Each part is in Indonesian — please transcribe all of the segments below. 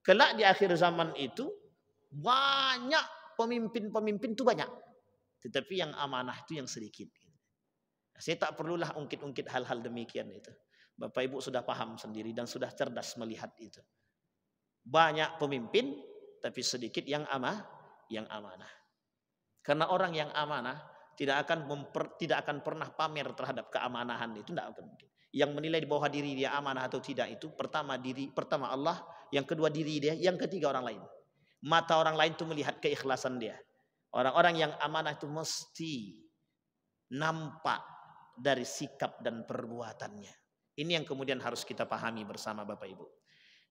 Kelak di akhir zaman itu banyak pemimpin-pemimpin itu banyak. Tetapi yang amanah itu yang sedikit. Saya tak perlulah ungkit-ungkit hal-hal demikian itu. Bapak Ibu sudah paham sendiri dan sudah cerdas melihat itu. Banyak pemimpin tapi sedikit yang amanah. Karena orang yang amanah tidak akan pernah pamer terhadap keamanahan itu, tidak akan mungkin. Yang menilai di bawah diri dia amanah atau tidak itu pertama Allah, yang kedua diri dia, yang ketiga orang lain. Mata orang lain itu melihat keikhlasan dia. Orang-orang yang amanah itu mesti nampak dari sikap dan perbuatannya. Ini yang kemudian harus kita pahami bersama Bapak Ibu.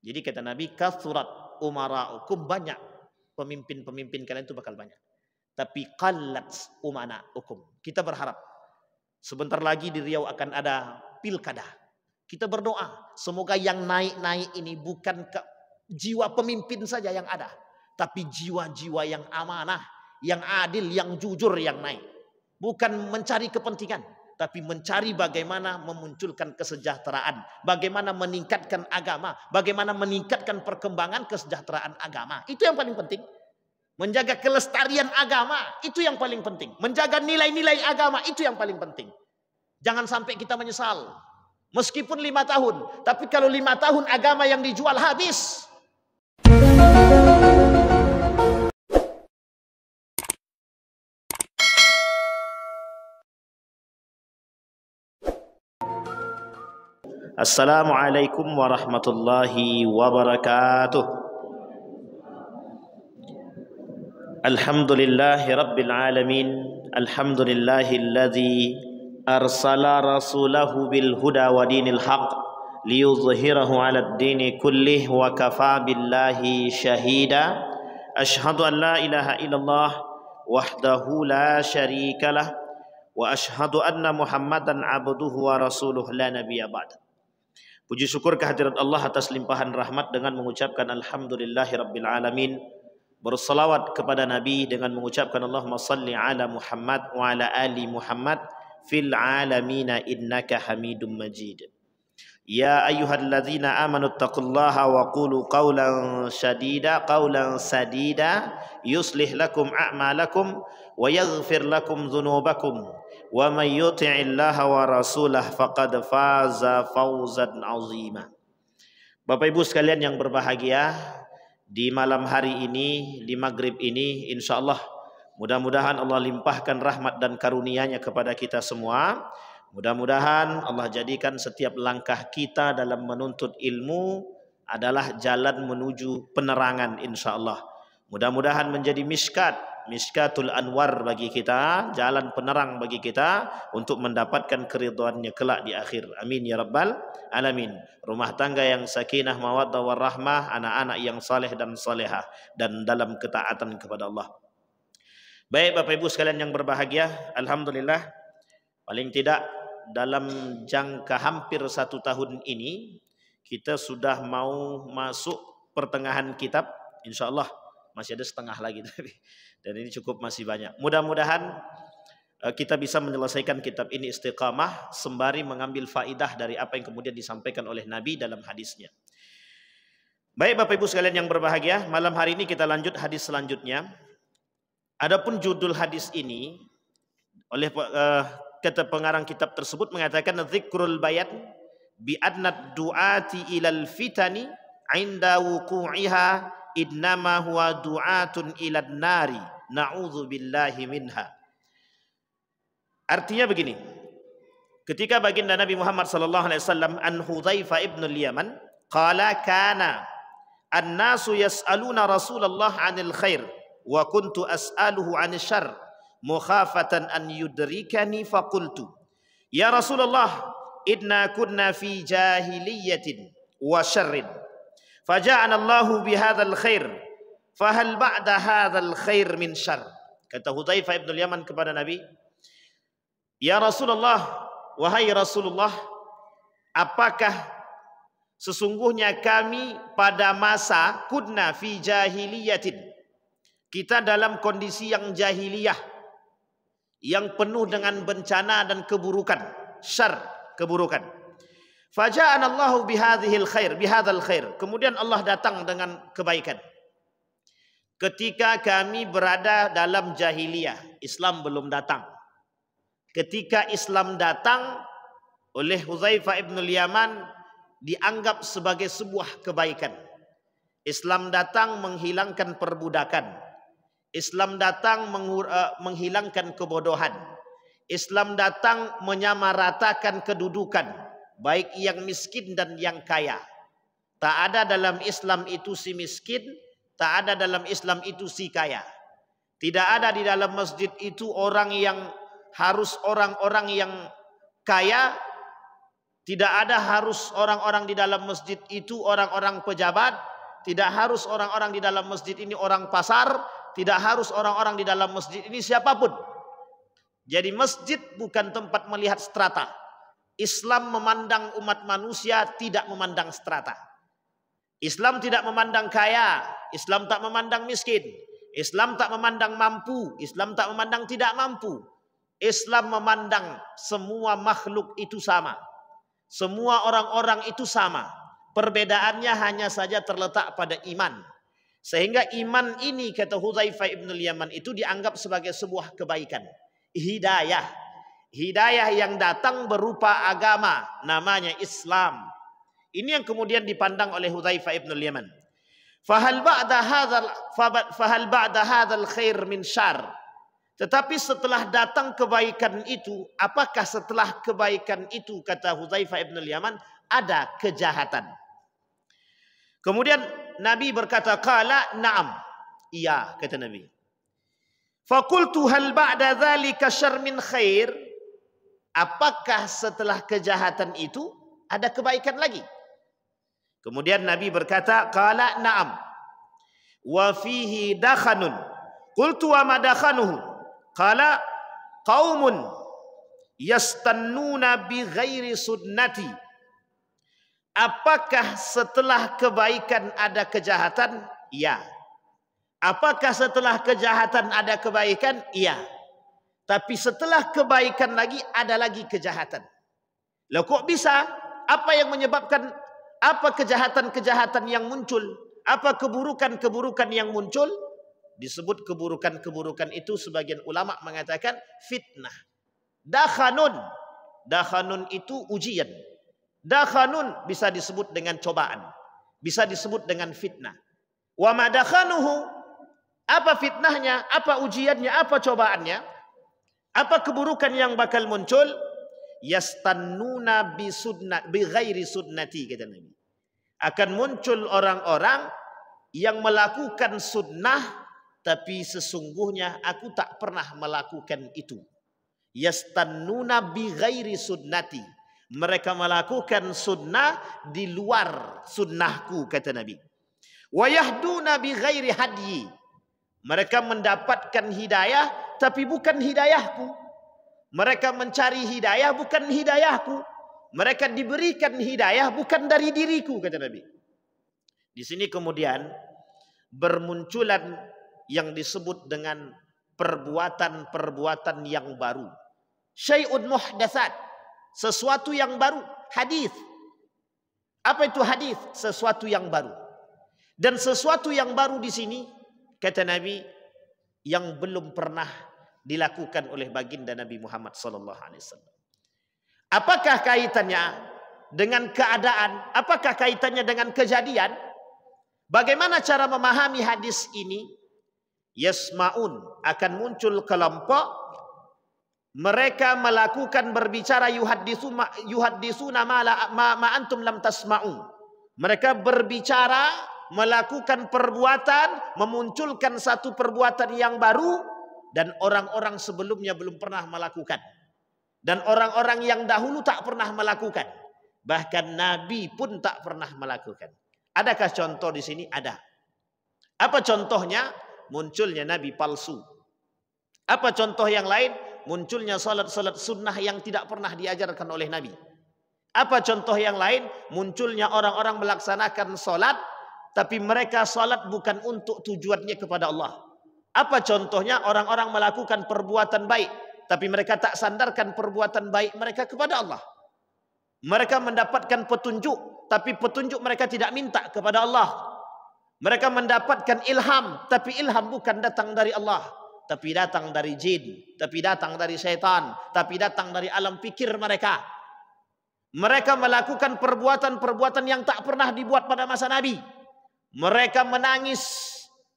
Jadi kata Nabi, kathurat umara'ukum, banyak pemimpin-pemimpin kalian itu bakal banyak. Tapi qallat umana'ukum. Kita berharap sebentar lagi di Riau akan ada pilkada. Kita berdoa semoga yang naik-naik ini bukan jiwa pemimpin saja yang ada, tapi jiwa-jiwa yang amanah, yang adil, yang jujur yang naik. Bukan mencari kepentingan, tapi mencari bagaimana memunculkan kesejahteraan, bagaimana meningkatkan agama, bagaimana meningkatkan perkembangan kesejahteraan agama. Itu yang paling penting. Menjaga kelestarian agama, itu yang paling penting. Menjaga nilai-nilai agama, itu yang paling penting. Jangan sampai kita menyesal. Meskipun 5 tahun, tapi kalau 5 tahun agama yang dijual habis. Assalamualaikum warahmatullahi wabarakatuh. Alhamdulillahi rabbil alamin. Alhamdulillahilladzi arsala rasulahu bil huda wa dinil haq liyuzhirahu 'alad dini kullih wa kafa billahi syahida. Asyhadu an la ilaha illallah wahdahu la syarikalah wa asyhadu anna Muhammadan abduhu wa rasuluh la nabiyya ba'da. Puji syukur kehadirat Allah atas limpahan rahmat dengan mengucapkan alhamdulillahi rabbil alamin. Bersalawat kepada Nabi dengan mengucapkan Allahumma salli ala Muhammad wa ala ali Muhammad fil alamina innaka hamidum majid. Ya ayyuhalladzina amanu taqullaha wa qulu qawlan sadida yuslih lakum a'malakum wa yaghfir lakum dhunubakum wa man yuti'illaha wa rasulah faqad faza fawzan 'azima. Bapak Ibu sekalian yang berbahagia, di malam hari ini, di maghrib ini, insya Allah mudah-mudahan Allah limpahkan rahmat dan karunia-Nya kepada kita semua. Mudah-mudahan Allah jadikan setiap langkah kita dalam menuntut ilmu adalah jalan menuju penerangan, insya Allah. Mudah-mudahan menjadi miskatul anwar bagi kita, jalan penerang bagi kita untuk mendapatkan keridhaan-Nya kelak di akhir. Amin ya rabbal alamin. Rumah tangga yang sakinah mawaddah warahmah, anak-anak yang saleh dan salehah dan dalam ketaatan kepada Allah. Baik Bapak Ibu sekalian yang berbahagia, alhamdulillah paling tidak dalam jangka hampir 1 tahun ini kita sudah mau masuk pertengahan kitab, insya Allah. Masih ada setengah lagi dan ini cukup masih banyak. Mudah-mudahan kita bisa menyelesaikan kitab ini istiqamah sembari mengambil faidah dari apa yang kemudian disampaikan oleh Nabi dalam hadisnya. Baik Bapak Ibu sekalian yang berbahagia, malam hari ini kita lanjut hadis selanjutnya. Adapun judul hadis ini oleh kata pengarang kitab tersebut mengatakan dzikrul bayan bi adnad du'ati ilal fitani 'inda wuqu'iha innama huwa du'atun ilad nari na'udzu billahi minha. Artinya begini, ketika baginda Nabi Muhammad sallallahu alaihi wasallam an Hudzaifah ibn al-Yaman qala kana an-nasu yas'aluna Rasulullah 'anil khair wa kuntu as'aluhu 'anil syarr mukhafatan an yudrikani faqultu ya Rasulullah inna kunna fi jahiliyatin wa syarrin faja'ana Allahu bihadzal khair fahal ba'da hadzal khair min syarr. Kata Hudzaifah ibn al-Yaman kepada Nabi, ya Rasulullah, wahai Rasulullah, apakah sesungguhnya kami pada masa kunna fi jahiliyatin, kita dalam kondisi yang jahiliyah, yang penuh dengan bencana dan keburukan, syarr, keburukan. Faja'ana Allahu bihadzal khair. Kemudian Allah datang dengan kebaikan. Ketika kami berada dalam jahiliyah, Islam belum datang. Ketika Islam datang oleh Hudzaifah ibn al-Yaman dianggap sebagai sebuah kebaikan. Islam datang menghilangkan perbudakan. Islam datang menghilangkan kebodohan. Islam datang menyamaratakan kedudukan, baik yang miskin dan yang kaya. Tak ada dalam Islam itu si miskin, tak ada dalam Islam itu si kaya. Tidak ada di dalam masjid itu orang yang harus orang-orang yang kaya. Tidak ada harus orang-orang di dalam masjid itu orang-orang pejabat. Tidak harus orang-orang di dalam masjid ini orang pasar. Tidak harus orang-orang di dalam masjid ini siapapun. Jadi masjid bukan tempat melihat strata. Islam memandang umat manusia, tidak memandang strata. Islam tidak memandang kaya. Islam tak memandang miskin. Islam tak memandang mampu. Islam tak memandang tidak mampu. Islam memandang semua makhluk itu sama. Semua orang-orang itu sama. Perbedaannya hanya saja terletak pada iman. Sehingga iman ini, kata Hudzaifah ibn al-Yaman, itu dianggap sebagai sebuah kebaikan. Hidayah. Hidayah yang datang berupa agama, namanya Islam. Ini yang kemudian dipandang oleh Hudzaifah ibn al-Yaman. Fahal ba'da hadzal khair min syarr. Tetapi setelah datang kebaikan itu, apakah setelah kebaikan itu, kata Hudzaifah ibn al-Yaman, ada kejahatan? Kemudian Nabi berkata, qala na'am. Iya, kata Nabi. Faqultu hal ba'da dzalika syarr min khair? Apakah setelah kejahatan itu ada kebaikan lagi? Kemudian Nabi berkata, qala na'am. Wa fihi dakhanun. Qultu wa ma dakhanuhu? Qala qaumun yastannuna bi ghairi sunnati. Apakah setelah kebaikan ada kejahatan? Iya. Apakah setelah kejahatan ada kebaikan? Iya. Tapi setelah kebaikan lagi ada lagi kejahatan. Loh kok bisa? Apa yang menyebabkan, apa kejahatan-kejahatan yang muncul? Apa keburukan-keburukan yang muncul? Disebut keburukan-keburukan itu sebagian ulama mengatakan fitnah. Dakhanun. Dakhanun itu ujian. Dakhanun bisa disebut dengan cobaan. Bisa disebut dengan fitnah. Wa ma dakhanuhu. Apa fitnahnya? Apa ujiannya? Apa cobaannya? Apa keburukan yang bakal muncul? Yastannuna bi ghairi sunnati, kata Nabi. Akan muncul orang-orang yang melakukan sunnah, tapi sesungguhnya aku tak pernah melakukan itu. Yastannuna bi ghairi sunnati. Mereka melakukan sunnah di luar sunnahku, kata Nabi. Wa yahduna bi ghairi hadyi. Mereka mendapatkan hidayah tapi bukan hidayahku. Mereka mencari hidayah bukan hidayahku. Mereka diberikan hidayah bukan dari diriku, kata Nabi. Di sini kemudian bermunculan yang disebut dengan perbuatan-perbuatan yang baru. Syai'un muhdatsat, sesuatu yang baru, hadis. Apa itu hadis? Sesuatu yang baru. Dan sesuatu yang baru di sini, kata Nabi, yang belum pernah dilakukan oleh baginda Nabi Muhammad SAW. Apakah kaitannya dengan keadaan? Apakah kaitannya dengan kejadian? Bagaimana cara memahami hadis ini? Yasma'un, akan muncul kelompok, mereka melakukan berbicara yuhaddisuna ma antum lam tasma'u. Mereka berbicara, melakukan perbuatan, memunculkan satu perbuatan yang baru, dan orang-orang sebelumnya belum pernah melakukan. Dan orang-orang yang dahulu tak pernah melakukan. Bahkan Nabi pun tak pernah melakukan. Adakah contoh di sini? Ada. Apa contohnya? Munculnya Nabi palsu. Apa contoh yang lain? Munculnya salat-salat sunnah yang tidak pernah diajarkan oleh Nabi. Apa contoh yang lain? Munculnya orang-orang melaksanakan salat, tapi mereka salat bukan untuk tujuannya kepada Allah. Apa contohnya? Orang-orang melakukan perbuatan baik, tapi mereka tak sandarkan perbuatan baik mereka kepada Allah. Mereka mendapatkan petunjuk, tapi petunjuk mereka tidak minta kepada Allah. Mereka mendapatkan ilham, tapi ilham bukan datang dari Allah, tapi datang dari jin, tapi datang dari syaitan, tapi datang dari alam pikir mereka. Mereka melakukan perbuatan-perbuatan yang tak pernah dibuat pada masa Nabi. Mereka menangis,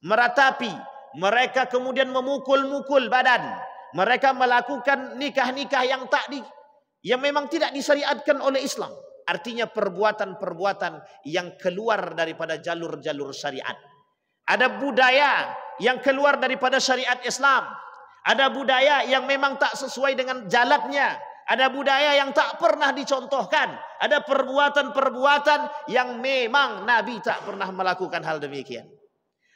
meratapi, mereka kemudian memukul-mukul badan. Mereka melakukan nikah-nikah yang memang tidak disyariatkan oleh Islam. Artinya perbuatan-perbuatan yang keluar daripada jalur-jalur syariat. Ada budaya yang keluar daripada syariat Islam. Ada budaya yang memang tak sesuai dengan jalannya. Ada budaya yang tak pernah dicontohkan. Ada perbuatan-perbuatan yang memang Nabi tak pernah melakukan hal demikian.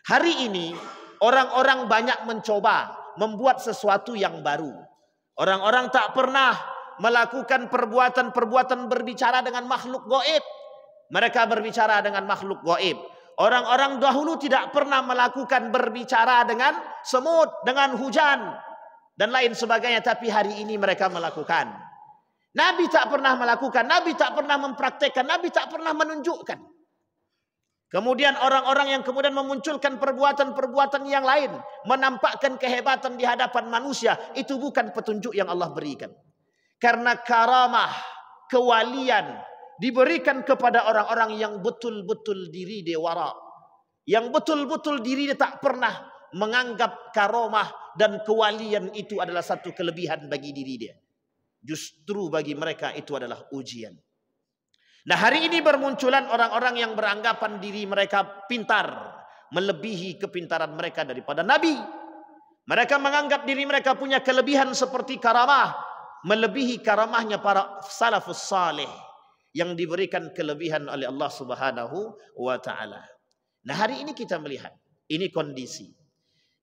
Hari ini orang-orang banyak mencoba membuat sesuatu yang baru. Orang-orang tak pernah melakukan perbuatan-perbuatan berbicara dengan makhluk gaib. Mereka berbicara dengan makhluk gaib. Orang-orang dahulu tidak pernah melakukan berbicara dengan semut, dengan hujan, dan lain sebagainya. Tapi hari ini mereka melakukan. Nabi tak pernah melakukan, Nabi tak pernah mempraktekkan, Nabi tak pernah menunjukkan. Kemudian orang-orang yang kemudian memunculkan perbuatan-perbuatan yang lain, menampakkan kehebatan di hadapan manusia, itu bukan petunjuk yang Allah berikan. Karena karamah, kewalian diberikan kepada orang-orang yang betul-betul diri dia wara. Yang betul-betul diri dia tak pernah menganggap karamah dan kewalian itu adalah satu kelebihan bagi diri dia. Justru bagi mereka itu adalah ujian. Nah, hari ini bermunculan orang-orang yang beranggapan diri mereka pintar, melebihi kepintaran mereka daripada Nabi. Mereka menganggap diri mereka punya kelebihan seperti karamah, melebihi karamahnya para salafus saleh yang diberikan kelebihan oleh Allah Subhanahu wa taala. Nah, hari ini kita melihat ini kondisi.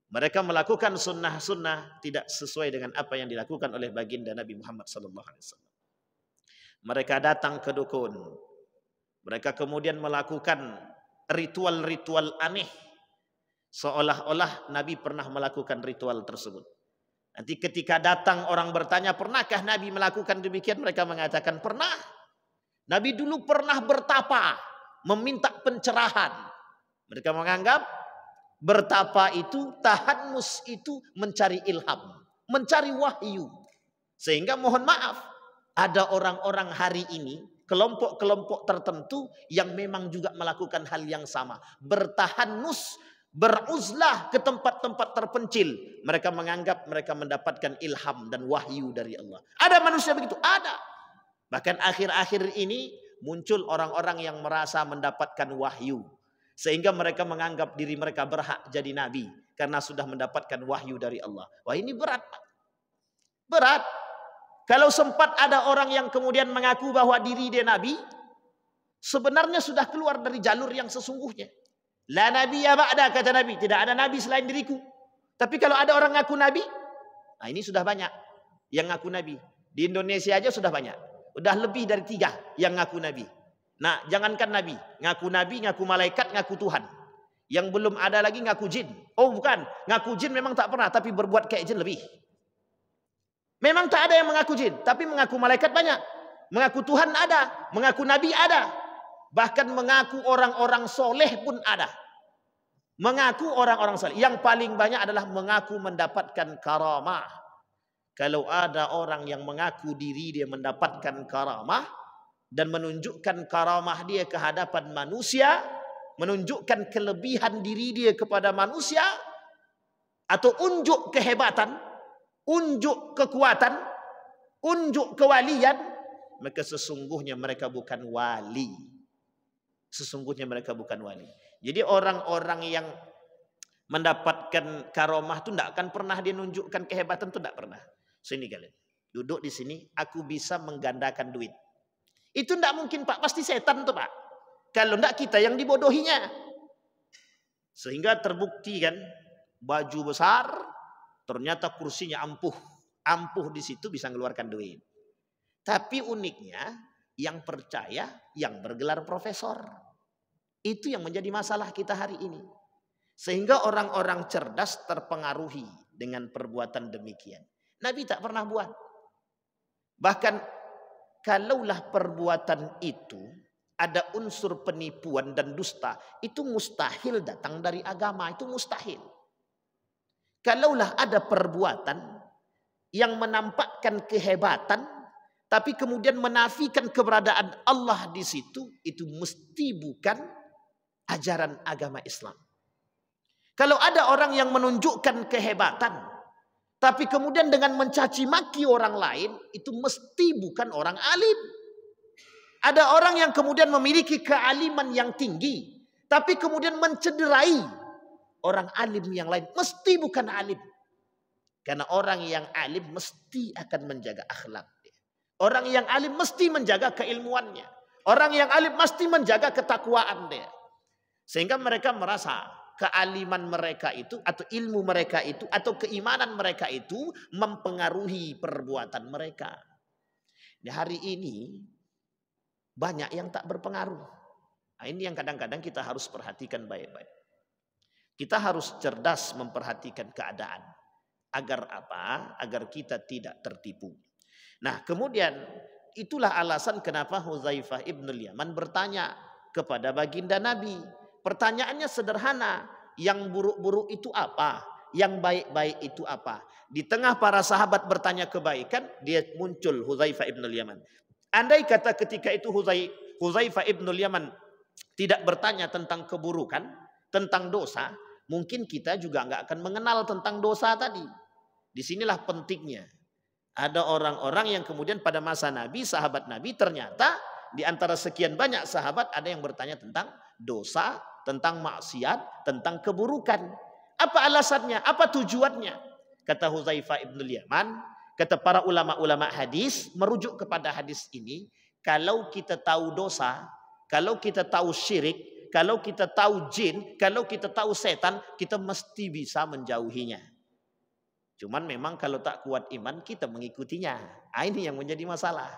Mereka melakukan sunnah-sunnah tidak sesuai dengan apa yang dilakukan oleh baginda Nabi Muhammad sallallahu alaihi wasallam. Mereka datang ke dukun. Mereka kemudian melakukan ritual-ritual aneh, seolah-olah Nabi pernah melakukan ritual tersebut. Nanti ketika datang orang bertanya, pernahkah Nabi melakukan demikian? Mereka mengatakan pernah. Nabi dulu pernah bertapa, meminta pencerahan. Mereka menganggap bertapa itu, tahannus itu mencari ilham, mencari wahyu. Sehingga mohon maaf, ada orang-orang hari ini, kelompok-kelompok tertentu yang memang juga melakukan hal yang sama. Bertahannus, beruzlah ke tempat-tempat terpencil. Mereka menganggap mereka mendapatkan ilham dan wahyu dari Allah. Ada manusia begitu? Ada. Bahkan akhir-akhir ini muncul orang-orang yang merasa mendapatkan wahyu. Sehingga mereka menganggap diri mereka berhak jadi nabi. Karena sudah mendapatkan wahyu dari Allah. Wah, ini berat. Berat. Kalau sempat ada orang yang kemudian mengaku bahwa diri dia nabi, sebenarnya sudah keluar dari jalur yang sesungguhnya. La nabiyya ba'da, kata Nabi, tidak ada nabi selain diriku. Tapi kalau ada orang ngaku nabi, nah ini sudah banyak yang ngaku nabi. Di Indonesia aja sudah banyak. Udah lebih dari 3 yang ngaku nabi. Nah, jangankan nabi, ngaku malaikat, ngaku Tuhan. Yang belum ada lagi ngaku jin. Oh bukan, ngaku jin memang tak pernah, tapi berbuat kayak jin lebih. Memang tak ada yang mengaku jin, tapi mengaku malaikat banyak. Mengaku Tuhan ada, mengaku nabi ada. Bahkan mengaku orang-orang soleh pun ada. Mengaku orang-orang soleh. Yang paling banyak adalah mengaku mendapatkan karamah. Kalau ada orang yang mengaku diri dia mendapatkan karamah dan menunjukkan karamah dia ke hadapan manusia, menunjukkan kelebihan diri dia kepada manusia, atau unjuk kehebatan, unjuk kekuatan, unjuk kewalian, maka sesungguhnya mereka bukan wali. Sesungguhnya mereka bukan wali. Jadi orang-orang yang mendapatkan karamah itu tidak akan pernah dia nunjukkan kehebatan, itu tidak pernah. Sini kalian, duduk di sini, aku bisa menggandakan duit. Itu tidak mungkin Pak, pasti setan tuh Pak. Kalau tidak kita yang dibodohinya. Sehingga terbukti kan, baju besar, ternyata kursinya ampuh. Ampuh di situ bisa mengeluarkan duit. Tapi uniknya, yang percaya, yang bergelar profesor. Itu yang menjadi masalah kita hari ini. Sehingga orang-orang cerdas terpengaruhi dengan perbuatan demikian. Nabi tak pernah buat. Bahkan kalaulah perbuatan itu ada unsur penipuan dan dusta, itu mustahil datang dari agama, itu mustahil. Kalaulah ada perbuatan yang menampakkan kehebatan, tapi kemudian menafikan keberadaan Allah di situ, itu mesti bukan ajaran agama Islam. Kalau ada orang yang menunjukkan kehebatan, tapi kemudian dengan mencaci maki orang lain, itu mesti bukan orang alim. Ada orang yang kemudian memiliki kealiman yang tinggi, tapi kemudian mencederai orang alim yang lain, mesti bukan alim. Karena orang yang alim mesti akan menjaga akhlak. Orang yang alim mesti menjaga keilmuannya. Orang yang alim mesti menjaga ketakwaan dia. Sehingga mereka merasa kealiman mereka itu atau ilmu mereka itu atau keimanan mereka itu mempengaruhi perbuatan mereka. Di hari ini banyak yang tak berpengaruh. Nah, ini yang kadang-kadang kita harus perhatikan baik-baik. Kita harus cerdas memperhatikan keadaan. Agar apa? Agar kita tidak tertipu. Nah, kemudian itulah alasan kenapa Hudzaifah ibn Yaman bertanya kepada baginda Nabi. Pertanyaannya sederhana, yang buruk-buruk itu apa? Yang baik-baik itu apa? Di tengah para sahabat bertanya kebaikan, dia muncul Hudzaifah ibn Yaman. Andai kata ketika itu Hudzaifah ibn Yaman tidak bertanya tentang keburukan, tentang dosa, mungkin kita juga nggak akan mengenal tentang dosa tadi. Disinilah pentingnya. Ada orang-orang yang kemudian pada masa Nabi, sahabat Nabi, ternyata di antara sekian banyak sahabat ada yang bertanya tentang dosa, tentang maksiat, tentang keburukan. Apa alasannya? Apa tujuannya? Kata Hudzaifah ibn Yaman, kata para ulama-ulama hadis, merujuk kepada hadis ini, kalau kita tahu dosa, kalau kita tahu syirik, kalau kita tahu jin, kalau kita tahu setan, kita mesti bisa menjauhinya. Cuman memang kalau tak kuat iman, kita mengikutinya. Ini yang menjadi masalah.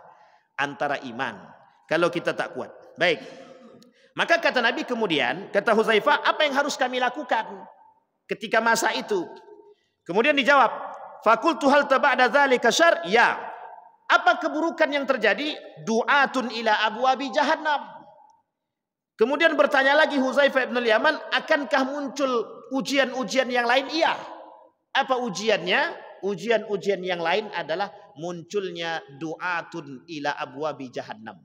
Antara iman, kalau kita tak kuat. Baik. Maka kata Nabi kemudian, kata Hudzaifah, apa yang harus kami lakukan ketika masa itu? Kemudian dijawab, fakultu hal taba'da dzalika syarr? Ya. Apa keburukan yang terjadi? Du'atun ila abwabi jahannam. Kemudian bertanya lagi Hudzaifah ibn Yaman, akankah muncul ujian-ujian yang lain? Iya. Apa ujiannya? Ujian-ujian yang lain adalah munculnya du'atun ila abwabi jahannam.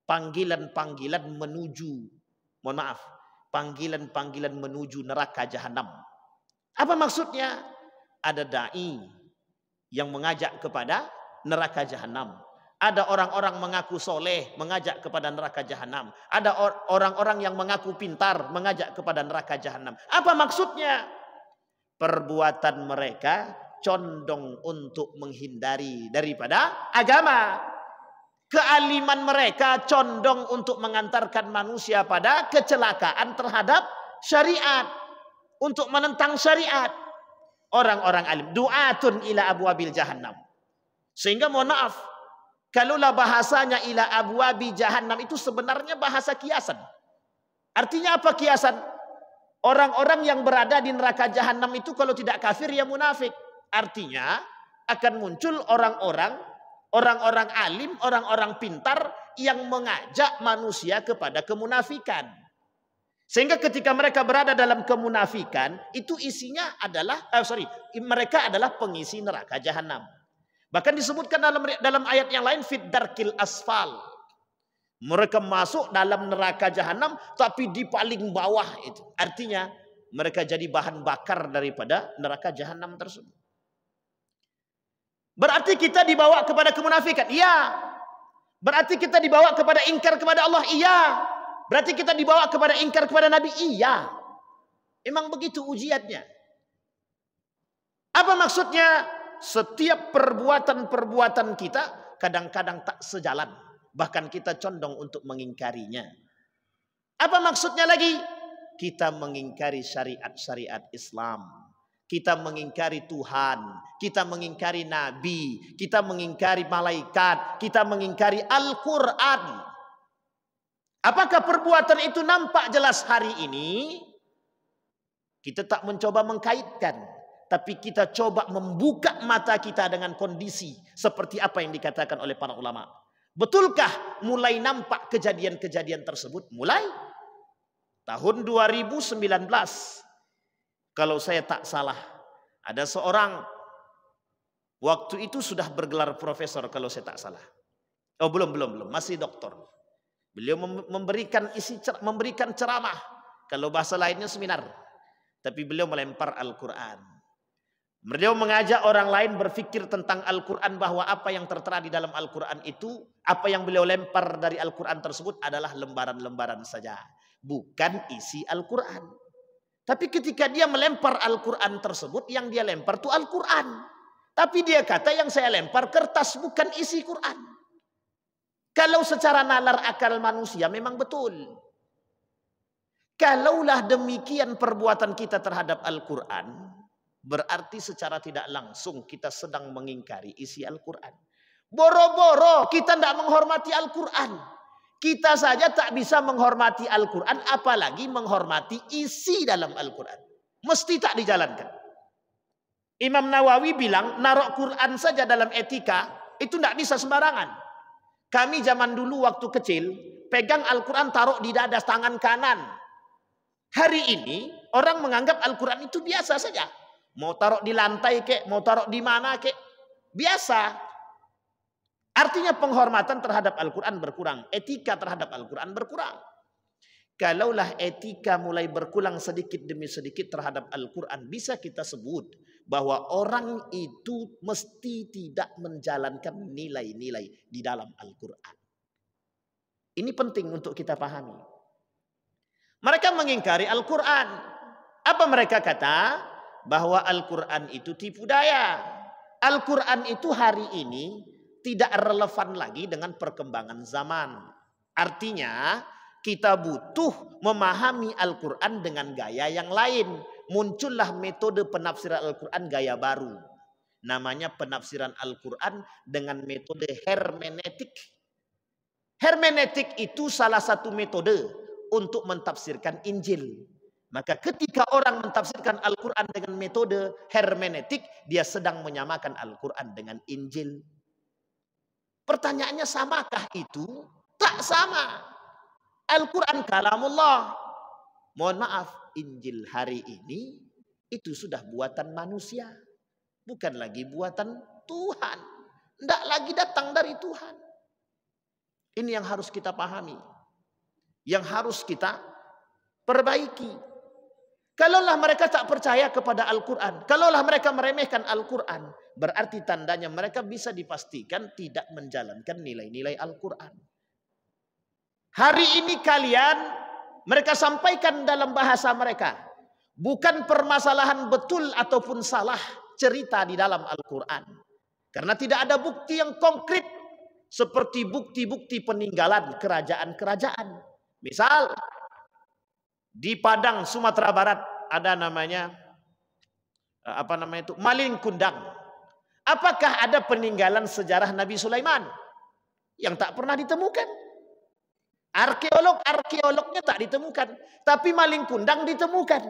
Panggilan-panggilan menuju, mohon maaf, panggilan-panggilan menuju neraka jahanam. Apa maksudnya? Ada dai yang mengajak kepada neraka jahanam. Ada orang-orang mengaku soleh mengajak kepada neraka jahanam. Ada orang-orang yang mengaku pintar mengajak kepada neraka jahanam. Apa maksudnya? Perbuatan mereka condong untuk menghindari daripada agama. Kealiman mereka condong untuk mengantarkan manusia pada kecelakaan terhadap syariat. Untuk menentang syariat. Orang-orang alim. Du'atun ila abwabil jahannam. Sehingga mohon maaf. Kalaulah bahasanya ila abwabi jahannam itu sebenarnya bahasa kiasan. Artinya apa kiasan? Orang-orang yang berada di neraka jahanam itu kalau tidak kafir ya munafik. Artinya akan muncul orang-orang alim, orang-orang pintar yang mengajak manusia kepada kemunafikan. Sehingga ketika mereka berada dalam kemunafikan, itu isinya adalah, mereka adalah pengisi neraka jahanam. Bahkan disebutkan dalam ayat yang lain, fid darkil asfal. Mereka masuk dalam neraka jahanam, tapi di paling bawah itu. Artinya mereka jadi bahan bakar daripada neraka jahanam tersebut. Berarti kita dibawa kepada kemunafikan? Iya. Berarti kita dibawa kepada ingkar kepada Allah? Iya. Berarti kita dibawa kepada ingkar kepada Nabi? Iya. Emang begitu ujiannya. Apa maksudnya? Setiap perbuatan-perbuatan kita kadang-kadang tak sejalan. Bahkan kita condong untuk mengingkarinya. Apa maksudnya lagi? Kita mengingkari syariat-syariat Islam. Kita mengingkari Tuhan, kita mengingkari Nabi, kita mengingkari malaikat, kita mengingkari Al-Quran. Apakah perbuatan itu nampak jelas hari ini? Kita tak mencoba mengkaitkan, tapi kita coba membuka mata kita dengan kondisi seperti apa yang dikatakan oleh para ulama. Betulkah mulai nampak kejadian-kejadian tersebut? Mulai tahun 2019. Kalau saya tak salah, ada seorang waktu itu sudah bergelar profesor kalau saya tak salah. Oh belum, masih doktor. Beliau memberikan ceramah, kalau bahasa lainnya seminar. Tapi beliau melempar Al-Quran. Beliau mengajak orang lain berpikir tentang Al-Quran, bahwa apa yang tertera di dalam Al-Quran itu, apa yang beliau lempar dari Al-Quran tersebut adalah lembaran-lembaran saja, bukan isi Al-Quran. Tapi ketika dia melempar Al-Quran tersebut, yang dia lempar itu Al-Quran. Tapi dia kata yang saya lempar kertas, bukan isi Quran. Kalau secara nalar akal manusia memang betul. Kalaulah demikian perbuatan kita terhadap Al-Quran, berarti secara tidak langsung kita sedang mengingkari isi Al-Quran. Boro-boro kita tidak menghormati Al-Quran. Kita saja tak bisa menghormati Al-Quran, apalagi menghormati isi dalam Al-Quran. Mesti tak dijalankan. Imam Nawawi bilang, narok Quran saja dalam etika, itu tidak bisa sembarangan. Kami zaman dulu waktu kecil, pegang Al-Quran taruh di dada tangan kanan. Hari ini, orang menganggap Al-Quran itu biasa saja. Mau taruh di lantai kek, mau taruh di mana kek, biasa. Artinya penghormatan terhadap Al-Quran berkurang. Etika terhadap Al-Quran berkurang. Kalaulah etika mulai berkurang sedikit demi sedikit terhadap Al-Quran, bisa kita sebut bahwa orang itu mesti tidak menjalankan nilai-nilai di dalam Al-Quran. Ini penting untuk kita pahami. Mereka mengingkari Al-Quran. Apa mereka kata? Bahwa Al-Quran itu tipu daya. Al-Quran itu hari ini tidak relevan lagi dengan perkembangan zaman. Artinya, kita butuh memahami Al-Quran dengan gaya yang lain. Muncullah metode penafsiran Al-Quran gaya baru. Namanya penafsiran Al-Quran dengan metode hermeneutik. Hermeneutik itu salah satu metode untuk mentafsirkan Injil. Maka ketika orang mentafsirkan Al-Quran dengan metode hermeneutik, dia sedang menyamakan Al-Quran dengan Injil. Pertanyaannya, samakah itu? Tak sama. Al-Quran kalamullah. Mohon maaf, Injil hari ini itu sudah buatan manusia. Bukan lagi buatan Tuhan. Tidak lagi datang dari Tuhan. Ini yang harus kita pahami. Yang harus kita perbaiki. Kalaulah mereka tak percaya kepada Al-Quran, kalaulah mereka meremehkan Al-Quran, berarti tandanya mereka bisa dipastikan tidak menjalankan nilai-nilai Al-Quran. Hari ini mereka sampaikan dalam bahasa mereka, bukan permasalahan betul ataupun salah cerita di dalam Al-Quran. Karena tidak ada bukti yang konkret, seperti bukti-bukti peninggalan kerajaan-kerajaan. Misal, di Padang, Sumatera Barat, ada namanya, Maling Kundang. Apakah ada peninggalan sejarah Nabi Sulaiman? Yang tak pernah ditemukan. Arkeolognya tak ditemukan, tapi Maling Kundang ditemukan.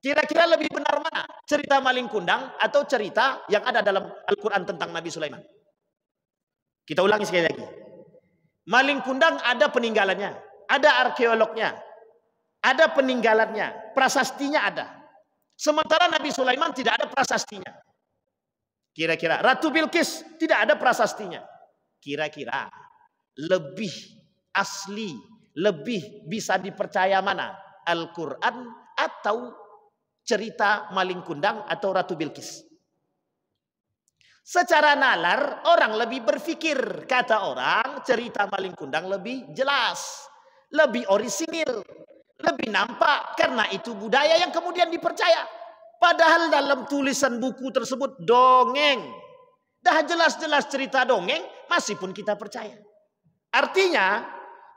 Kira-kira lebih benar mana? Cerita Maling Kundang atau cerita yang ada dalam Al-Quran tentang Nabi Sulaiman? Kita ulangi sekali lagi. Maling Kundang ada peninggalannya, ada arkeolognya, ada peninggalannya, prasastinya ada. Sementara Nabi Sulaiman tidak ada prasastinya. Kira-kira Ratu Bilqis tidak ada prasastinya. Kira-kira lebih asli, lebih bisa dipercaya mana? Al-Quran atau cerita Maling Kundang atau Ratu Bilqis? Secara nalar orang lebih berpikir, kata orang, cerita Maling Kundang lebih jelas, lebih orisinil, lebih nampak, karena itu budaya yang kemudian dipercaya. Padahal dalam tulisan buku tersebut dongeng. Dah jelas-jelas cerita dongeng, masih pun kita percaya. Artinya,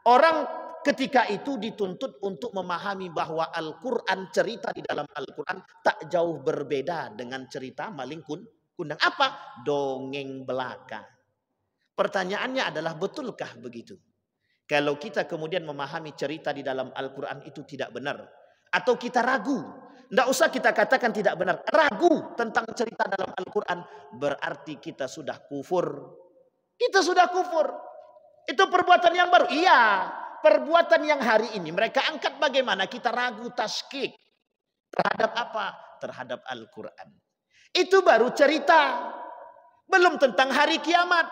orang ketika itu dituntut untuk memahami bahwa Al-Quran, cerita di dalam Al-Quran tak jauh berbeda dengan cerita Maling Kundang. Apa? Dongeng belaka. Pertanyaannya adalah, betulkah begitu? Kalau kita kemudian memahami cerita di dalam Al-Quran itu tidak benar, atau kita ragu, tidak usah kita katakan tidak benar, ragu tentang cerita dalam Al-Quran, berarti kita sudah kufur. Kita sudah kufur. Itu perbuatan yang baru. Iya, perbuatan yang hari ini mereka angkat bagaimana kita ragu taskik terhadap apa? Terhadap Al-Quran. Itu baru cerita. Belum tentang hari kiamat.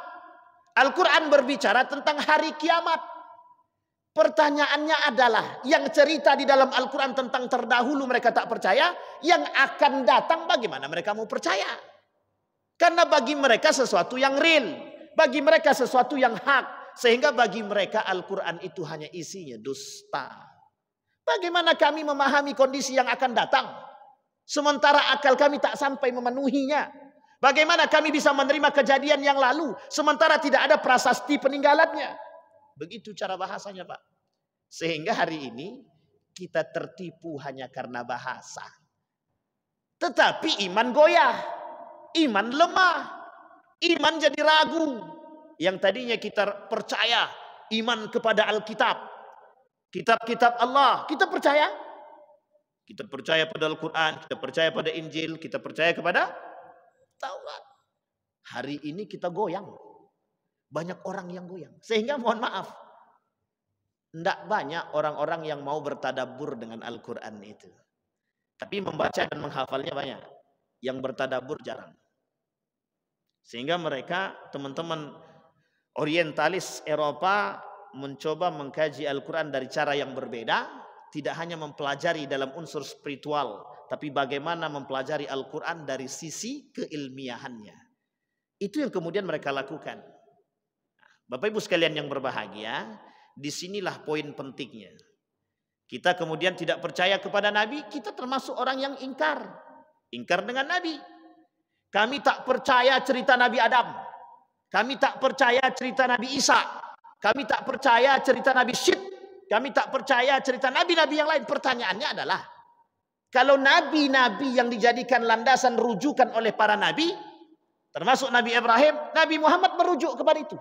Al-Quran berbicara tentang hari kiamat. Pertanyaannya adalah, yang cerita di dalam Al-Quran tentang terdahulu mereka tak percaya, yang akan datang bagaimana mereka mau percaya? Karena bagi mereka sesuatu yang real, bagi mereka sesuatu yang hak, sehingga bagi mereka Al-Quran itu hanya isinya dusta. Bagaimana kami memahami kondisi yang akan datang, sementara akal kami tak sampai memenuhinya? Bagaimana kami bisa menerima kejadian yang lalu, sementara tidak ada prasasti peninggalannya? Begitu cara bahasanya, Pak. Sehingga hari ini kita tertipu hanya karena bahasa. Tetapi iman goyah, iman lemah, iman jadi ragu. Yang tadinya kita percaya iman kepada Alkitab, kitab-kitab Allah, kita percaya. Kita percaya pada Al-Quran, kita percaya pada Injil, kita percaya kepada Taurat. Hari ini kita goyang. Banyak orang yang goyang. Sehingga mohon maaf, tidak banyak orang-orang yang mau bertadabbur dengan Al-Quran itu. Tapi membaca dan menghafalnya banyak. Yang bertadabbur jarang. Sehingga mereka, teman-teman orientalis Eropa, mencoba mengkaji Al-Quran dari cara yang berbeda. Tidak hanya mempelajari dalam unsur spiritual, tapi bagaimana mempelajari Al-Quran dari sisi keilmiahannya. Itu yang kemudian mereka lakukan. Bapak Ibu sekalian yang berbahagia, disinilah poin pentingnya. Kita kemudian tidak percaya kepada Nabi, kita termasuk orang yang ingkar. Ingkar dengan Nabi. Kami tak percaya cerita Nabi Adam. Kami tak percaya cerita Nabi Isa. Kami tak percaya cerita Nabi Syed. Kami tak percaya cerita nabi-nabi yang lain. Pertanyaannya adalah, kalau nabi-nabi yang dijadikan landasan rujukan oleh para nabi, termasuk Nabi Ibrahim, Nabi Muhammad merujuk kepada itu.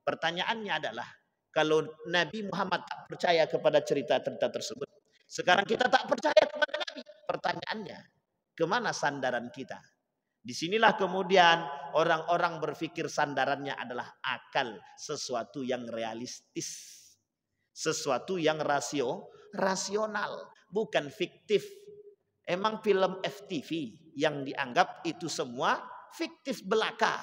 Pertanyaannya adalah, kalau Nabi Muhammad tak percaya kepada cerita-cerita tersebut, sekarang kita tak percaya kepada Nabi. Pertanyaannya, kemana sandaran kita? Disinilah kemudian orang-orang berpikir sandarannya adalah akal, sesuatu yang realistis. Sesuatu yang rasional, bukan fiktif. Emang film FTV yang dianggap itu semua fiktif belaka.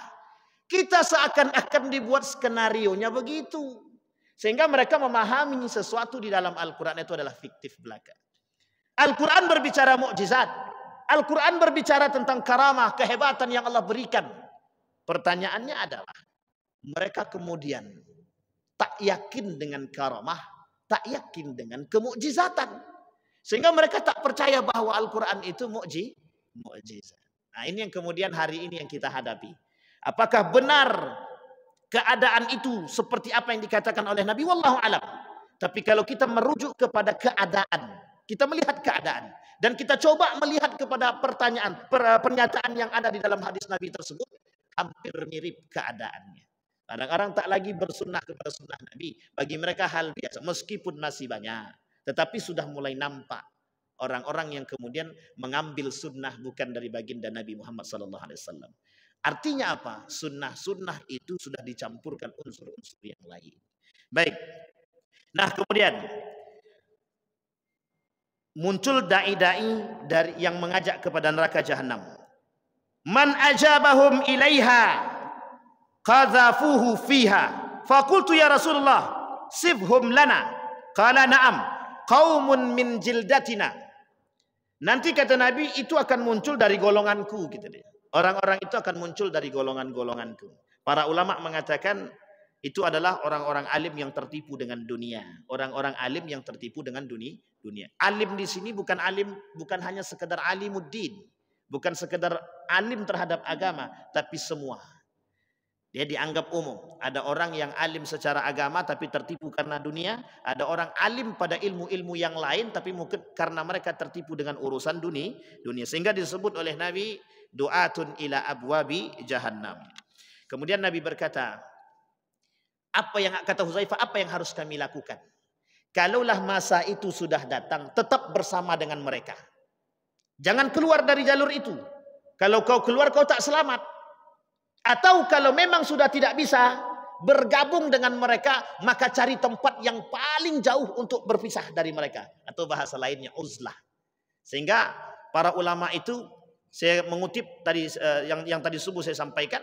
Kita seakan-akan dibuat skenarionya begitu. Sehingga mereka memahami sesuatu di dalam Al-Quran itu adalah fiktif belaka. Al-Quran berbicara mukjizat. Al-Quran berbicara tentang karamah, kehebatan yang Allah berikan. Pertanyaannya adalah, mereka kemudian tak yakin dengan karamah, tak yakin dengan kemukjizatan. Sehingga mereka tak percaya bahwa Al-Quran itu mukjizat. Nah, ini yang kemudian hari ini yang kita hadapi. Apakah benar keadaan itu seperti apa yang dikatakan oleh Nabi? Wallahu alam. Tapi kalau kita merujuk kepada keadaan, kita melihat keadaan, dan kita coba melihat kepada pernyataan yang ada di dalam hadis Nabi tersebut, hampir mirip keadaannya. Kadang-kadang tak lagi bersunnah kepada sunnah Nabi. Bagi mereka hal biasa. Meskipun masih banyak. Tetapi sudah mulai nampak orang-orang yang kemudian mengambil sunnah bukan dari baginda Nabi Muhammad SAW. Artinya apa? Sunnah-sunnah itu sudah dicampurkan unsur-unsur yang lain. Baik. Nah kemudian muncul dai-dai dari yang mengajak kepada neraka jahanam. Man ajabahum ilaiha qadhafuhu fiha. Faqultu ya Rasulullah, sifhum lana. Qala na'am, qaumun min jildatina. Nanti kata Nabi, itu akan muncul dari golonganku gitu deh. Orang-orang itu akan muncul dari golongan-golonganku. Para ulama mengatakan itu adalah orang-orang alim yang tertipu dengan dunia. Orang-orang alim yang tertipu dengan dunia. Alim di sini bukan alim, bukan hanya sekedar alimuddin, bukan sekedar alim terhadap agama, tapi semua. Dia dianggap umum. Ada orang yang alim secara agama tapi tertipu karena dunia. Ada orang alim pada ilmu-ilmu yang lain tapi mungkin karena mereka tertipu dengan urusan dunia. Sehingga disebut oleh Nabi, du'atun ila abwabi jahannam. Kemudian Nabi berkata, kata Huzaifah, apa yang harus kami lakukan? Kalaulah masa itu sudah datang, tetap bersama dengan mereka. Jangan keluar dari jalur itu. Kalau kau keluar, kau tak selamat. Atau kalau memang sudah tidak bisa, bergabung dengan mereka, maka cari tempat yang paling jauh untuk berpisah dari mereka. Atau bahasa lainnya uzlah. Sehingga para ulama itu, saya mengutip tadi yang tadi subuh saya sampaikan,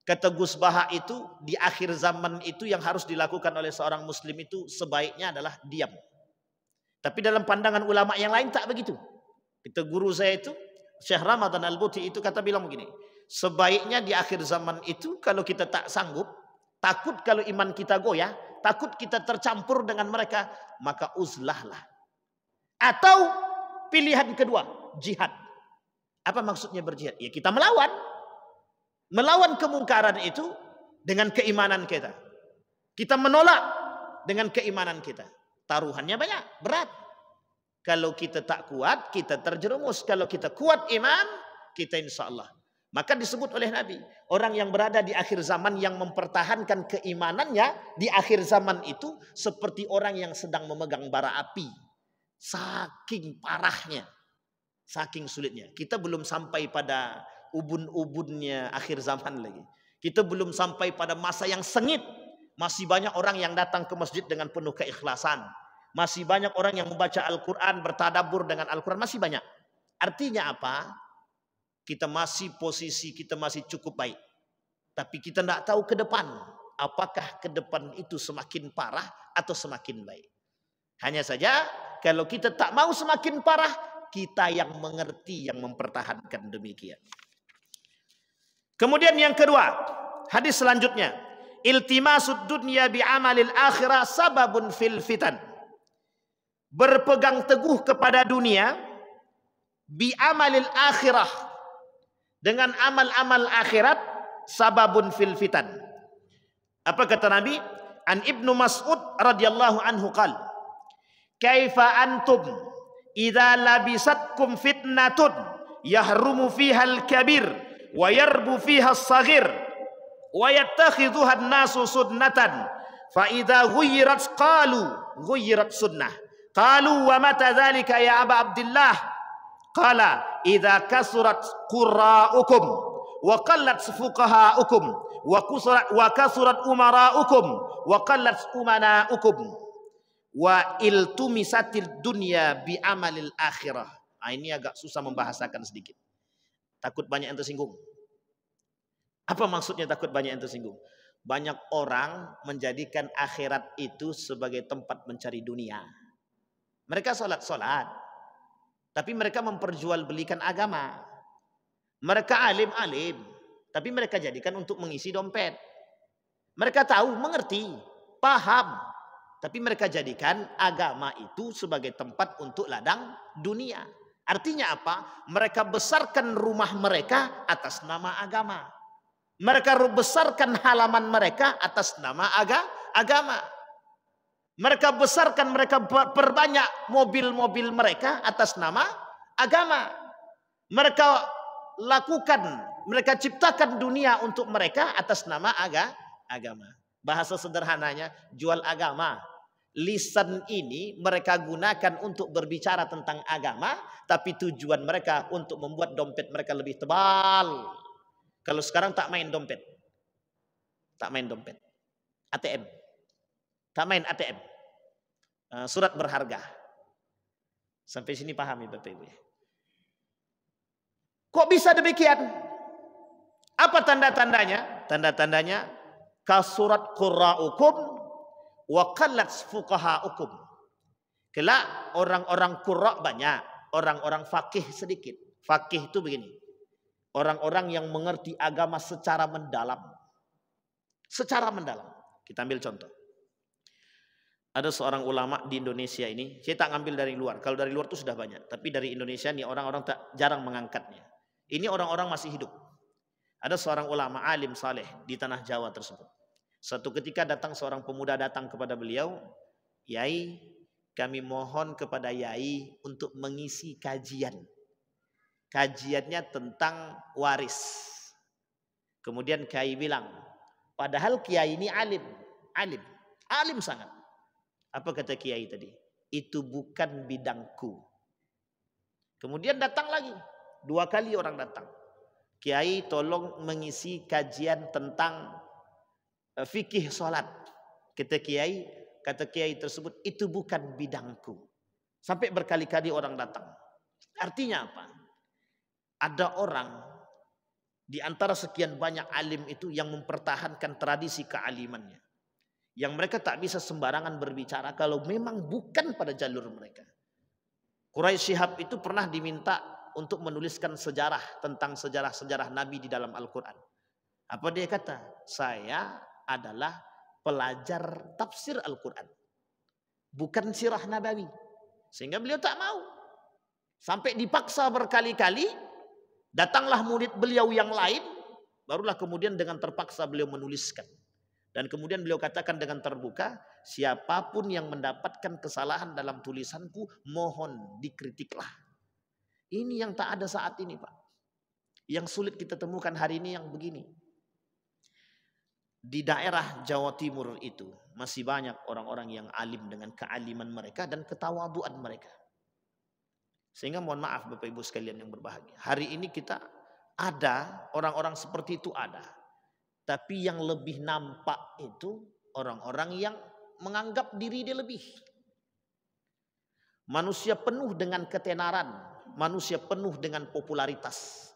kata Gus Baha itu di akhir zaman itu yang harus dilakukan oleh seorang muslim itu sebaiknya adalah diam. Tapi dalam pandangan ulama yang lain tak begitu. Kita guru saya itu Syekh Ramadan Al-Buti itu bilang begini, sebaiknya di akhir zaman itu kalau kita tak sanggup, takut kalau iman kita goyah, takut kita tercampur dengan mereka, maka uzlahlah. Atau pilihan kedua, jihad. Apa maksudnya berjihad? Ya kita melawan. Melawan kemungkaran itu dengan keimanan kita. Kita menolak dengan keimanan kita. Taruhannya banyak, berat. Kalau kita tak kuat, kita terjerumus. Kalau kita kuat iman, kita insya Allah. Maka disebut oleh Nabi, orang yang berada di akhir zaman yang mempertahankan keimanannya di akhir zaman itu seperti orang yang sedang memegang bara api. Saking parahnya, saking sulitnya. Kita belum sampai pada ubun-ubunnya akhir zaman lagi. Kita belum sampai pada masa yang sengit. Masih banyak orang yang datang ke masjid dengan penuh keikhlasan. Masih banyak orang yang membaca Al-Quran, bertadabbur dengan Al-Quran. Masih banyak. Artinya apa? Kita masih posisi kita masih cukup baik. Tapi kita tidak tahu ke depan. Apakah ke depan itu semakin parah atau semakin baik. Hanya saja kalau kita tak mau semakin parah, kita yang mengerti yang mempertahankan demikian. Kemudian yang kedua, hadis selanjutnya. Iltimasud dunya bi'amalil akhirah sababun fil fitan. Berpegang teguh kepada dunia bi'amalil akhirah. Dengan amal-amal akhirat sababun fil fitan. Apa kata Nabi? An Ibnu Mas'ud radhiyallahu anhu qala, "Kaifa antum idza labisatkum fitnatun yahrumu fiha al-kabir wa yarbu fiha as-saghir wa yattakhidhuha an-nasu sunnatan fa idza ghayyirat qalu ghayyirat sunnah qalu wa mata dzalika ya Aba Abdullah." Qala idza kasurat qurra'ukum wa qallat fuqaha'ukum wa kasurat umara'ukum wa qallat umana'ukum wa iltumisatil dunya bi amalil akhirah. Ini agak susah membahasakan sedikit. Takut banyak yang tersinggung. Apa maksudnya takut banyak yang tersinggung? Banyak orang menjadikan akhirat itu sebagai tempat mencari dunia. Mereka salat-salat, tapi mereka memperjualbelikan agama. Mereka alim-alim, tapi mereka jadikan untuk mengisi dompet. Mereka tahu, mengerti, paham, tapi mereka jadikan agama itu sebagai tempat untuk ladang dunia. Artinya apa? Mereka besarkan rumah mereka atas nama agama. Mereka besarkan halaman mereka atas nama agama. Mereka besarkan, mereka perbanyak mobil-mobil mereka atas nama agama. Mereka lakukan, mereka ciptakan dunia untuk mereka atas nama agama. Bahasa sederhananya, jual agama. Lisan ini mereka gunakan untuk berbicara tentang agama, tapi tujuan mereka untuk membuat dompet mereka lebih tebal. Kalau sekarang tak main dompet. Tak main dompet. ATM. Tak main ATM. Surat berharga. Sampai sini pahami Bapak Ibu. Kok bisa demikian? Apa tanda-tandanya? Tanda-tandanya kasurat qurra'ukum wa qallat fuqaha'ukum. Kelak orang-orang qurra' banyak, orang-orang fakih sedikit. Fakih itu begini. Orang-orang yang mengerti agama secara mendalam. Secara mendalam. Kita ambil contoh. Ada seorang ulama di Indonesia ini, saya tak ngambil dari luar. Kalau dari luar itu sudah banyak, tapi dari Indonesia nih orang-orang tak jarang mengangkatnya. Ini orang-orang masih hidup. Ada seorang ulama alim saleh di tanah Jawa tersebut. Suatu ketika datang seorang pemuda datang kepada beliau, "Yai, kami mohon kepada Yai untuk mengisi kajian. Kajiannya tentang waris." Kemudian Kiai bilang, padahal Kiai ini alim sangat. Apa kata Kiai tadi? Itu bukan bidangku. Kemudian datang lagi. 2 kali orang datang. Kiai tolong mengisi kajian tentang fikih sholat. Kata kiai tersebut, itu bukan bidangku. Sampai berkali-kali orang datang. Artinya apa? Ada orang di antara sekian banyak alim itu yang mempertahankan tradisi kealimannya. Yang mereka tak bisa sembarangan berbicara kalau memang bukan pada jalur mereka. Quraisy Shihab itu pernah diminta untuk menuliskan sejarah tentang sejarah-sejarah Nabi di dalam Al-Quran. Apa dia kata? Saya adalah pelajar tafsir Al-Quran, bukan sirah Nabawi. Sehingga beliau tak mau. Sampai dipaksa berkali-kali, datanglah murid beliau yang lain, barulah kemudian dengan terpaksa beliau menuliskan. Dan kemudian beliau katakan dengan terbuka, siapapun yang mendapatkan kesalahan dalam tulisanku, mohon dikritiklah. Ini yang tak ada saat ini, Pak. Yang sulit kita temukan hari ini yang begini. Di daerah Jawa Timur itu masih banyak orang-orang yang alim dengan kealiman mereka dan ketawaduan mereka. Sehingga mohon maaf Bapak Ibu sekalian yang berbahagia. Hari ini kita ada orang-orang seperti itu ada. Tapi yang lebih nampak itu orang-orang yang menganggap diri dia lebih. Manusia penuh dengan ketenaran. Manusia penuh dengan popularitas.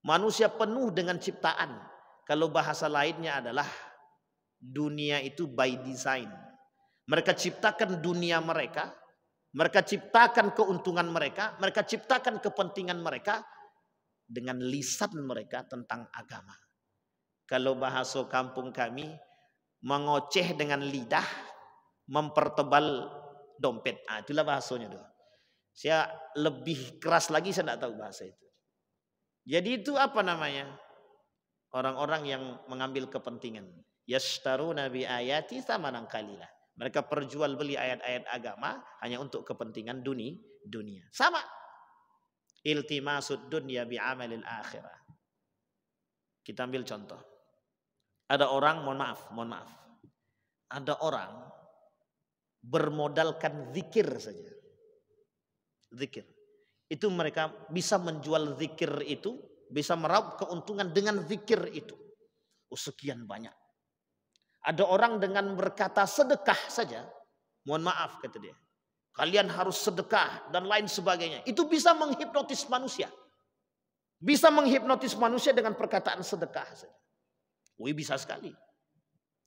Manusia penuh dengan ciptaan. Kalau bahasa lainnya adalah dunia itu by design. Mereka ciptakan dunia mereka. Mereka ciptakan keuntungan mereka. Mereka ciptakan kepentingan mereka. Dengan lisan mereka tentang agama. Kalau bahasa kampung kami, mengoceh dengan lidah, mempertebal dompet. Ah, itulah bahasanya tuh. Saya lebih keras lagi, saya tidak tahu bahasa itu. Jadi itu apa namanya? Orang-orang yang mengambil kepentingan. Yashtaruna bi ayati tsamanan qalila. Mereka perjual beli ayat-ayat agama hanya untuk kepentingan dunia. Sama. Iltimasud dunya bi amalil akhirah. Kita ambil contoh. Ada orang, mohon maaf. Ada orang bermodalkan zikir saja. Zikir. Itu mereka bisa menjual zikir itu, bisa meraup keuntungan dengan zikir itu. Oh, sekian banyak. Ada orang dengan berkata sedekah saja, mohon maaf kata dia, kalian harus sedekah dan lain sebagainya. Itu bisa menghipnotis manusia. Bisa menghipnotis manusia dengan perkataan sedekah saja. Wih, bisa sekali.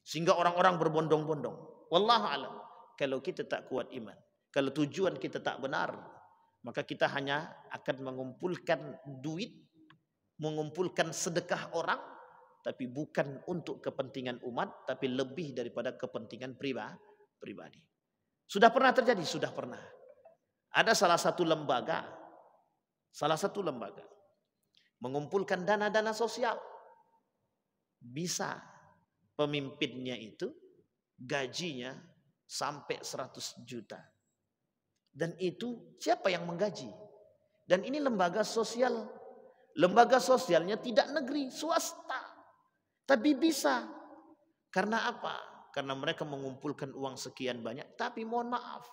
Sehingga orang-orang berbondong-bondong. Wallahu alam. Kalau kita tak kuat iman, kalau tujuan kita tak benar, maka kita hanya akan mengumpulkan duit, mengumpulkan sedekah orang, tapi bukan untuk kepentingan umat, tapi lebih daripada kepentingan pribadi. Sudah pernah terjadi? Sudah pernah. Ada salah satu lembaga mengumpulkan dana-dana sosial. Bisa pemimpinnya itu gajinya sampai 100 juta. Dan itu siapa yang menggaji? Dan ini lembaga sosial. Lembaga sosialnya tidak negeri, swasta. Tapi bisa. Karena apa? Karena mereka mengumpulkan uang sekian banyak. Tapi mohon maaf,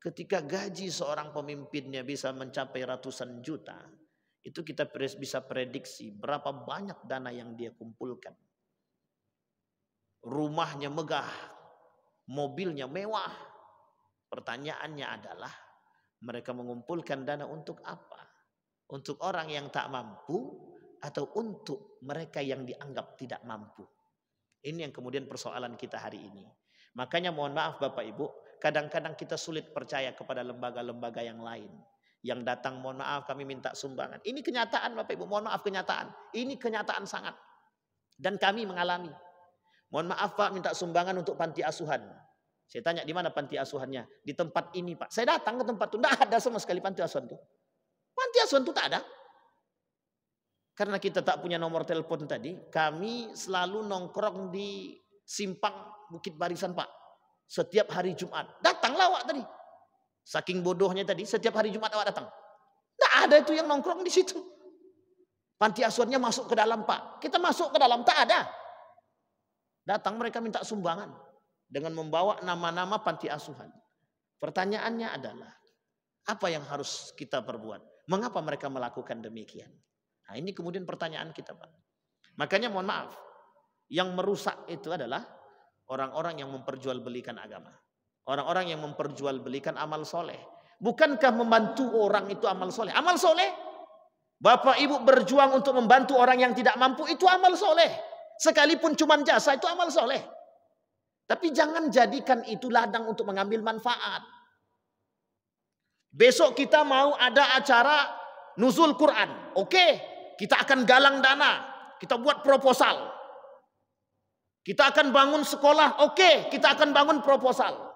ketika gaji seorang pemimpinnya bisa mencapai ratusan juta, itu kita bisa prediksi berapa banyak dana yang dia kumpulkan. Rumahnya megah, mobilnya mewah. Pertanyaannya adalah, mereka mengumpulkan dana untuk apa? Untuk orang yang tak mampu, atau untuk mereka yang dianggap tidak mampu? Ini yang kemudian persoalan kita hari ini. Makanya mohon maaf Bapak Ibu, kadang-kadang kita sulit percaya kepada lembaga-lembaga yang lain. Yang datang, mohon maaf kami minta sumbangan. Ini kenyataan Bapak Ibu, mohon maaf kenyataan. Ini kenyataan sangat. Dan kami mengalami. Mohon maaf Pak, minta sumbangan untuk panti asuhan. Saya tanya di mana panti asuhannya? Di tempat ini Pak. Saya datang ke tempat itu, tidak ada sama sekali panti asuhan itu. Panti asuhan itu tak ada. Karena kita tak punya nomor telepon tadi, kami selalu nongkrong di simpang Bukit Barisan Pak. Setiap hari Jumat. Datanglah awak tadi. Saking bodohnya tadi, setiap hari Jumat awak datang. Tidak ada itu yang nongkrong di situ. Panti asuhannya masuk ke dalam Pak. Kita masuk ke dalam, tak ada. Datang mereka minta sumbangan. Dengan membawa nama-nama panti asuhan. Pertanyaannya adalah, apa yang harus kita perbuat? Mengapa mereka melakukan demikian? Nah ini kemudian pertanyaan kita Pak. Makanya mohon maaf. Yang merusak itu adalah orang-orang yang memperjualbelikan agama. Orang-orang yang memperjualbelikan amal soleh. Bukankah membantu orang itu amal soleh? Amal soleh. Bapak ibu berjuang untuk membantu orang yang tidak mampu, itu amal soleh. Sekalipun cuma jasa, itu amal soleh. Tapi jangan jadikan itu ladang untuk mengambil manfaat. Besok kita mau ada acara nuzul Quran. Oke, kita akan galang dana. Kita buat proposal. Kita akan bangun sekolah. Oke, kita akan bangun proposal.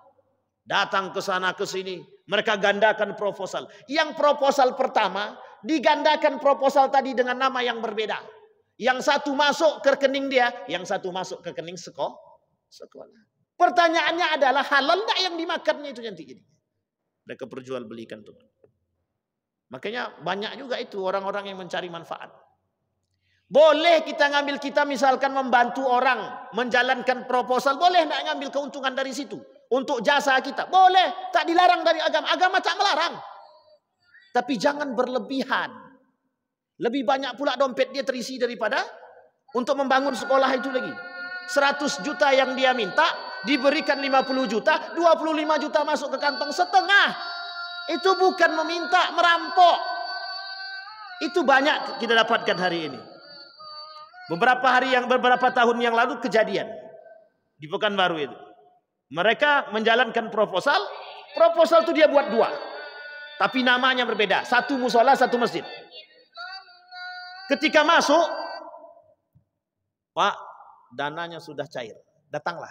Datang ke sana ke sini, mereka gandakan proposal. Yang proposal pertama digandakan proposal tadi dengan nama yang berbeda. Yang satu masuk ke rekening dia, yang satu masuk ke rekening sekolah. Pertanyaannya adalah halal enggak yang dimakannya itu nanti ini? Mereka perjualbelikan tuh. Makanya banyak juga itu orang-orang yang mencari manfaat. Boleh kita ngambil, kita misalkan membantu orang menjalankan proposal, boleh enggak ngambil keuntungan dari situ? Untuk jasa kita, boleh, tak dilarang dari agama. Agama tak melarang. Tapi jangan berlebihan. Lebih banyak pula dompet dia terisi daripada untuk membangun sekolah itu lagi. 100 juta yang dia minta, diberikan 50 juta, 25 juta masuk ke kantong setengah. Itu bukan meminta, merampok. Itu banyak kita dapatkan hari ini. Beberapa tahun yang lalu kejadian di Pekanbaru itu. Mereka menjalankan proposal itu dia buat 2. Tapi namanya berbeda. Satu musola, satu masjid. Ketika masuk, Pak, dananya sudah cair. Datanglah.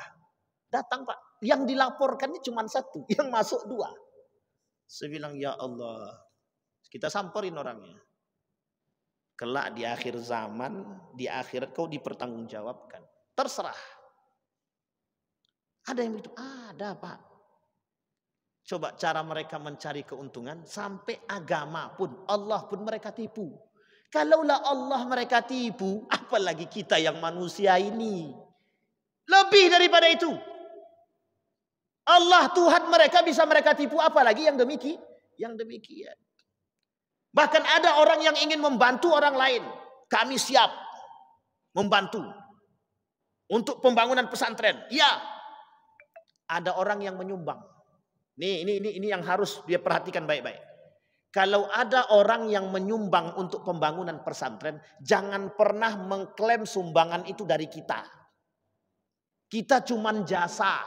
Datang Pak. Yang dilaporkannya cuma 1. Yang masuk 2. Saya bilang, ya Allah. Kita samperin orangnya. Kelak di akhir zaman, di akhirat kau dipertanggungjawabkan. Terserah. Ada yang begitu? Ada Pak. Coba cara mereka mencari keuntungan. Sampai agama pun, Allah pun mereka tipu. Kalaulah Allah mereka tipu, apalagi kita yang manusia ini. Lebih daripada itu. Allah Tuhan mereka bisa mereka tipu, apalagi yang demikian. Bahkan ada orang yang ingin membantu orang lain. Kami siap membantu untuk pembangunan pesantren. Ya. Ada orang yang menyumbang. Ini yang harus dia perhatikan baik-baik. Kalau ada orang yang menyumbang untuk pembangunan pesantren, jangan pernah mengklaim sumbangan itu dari kita. Kita cuman jasa.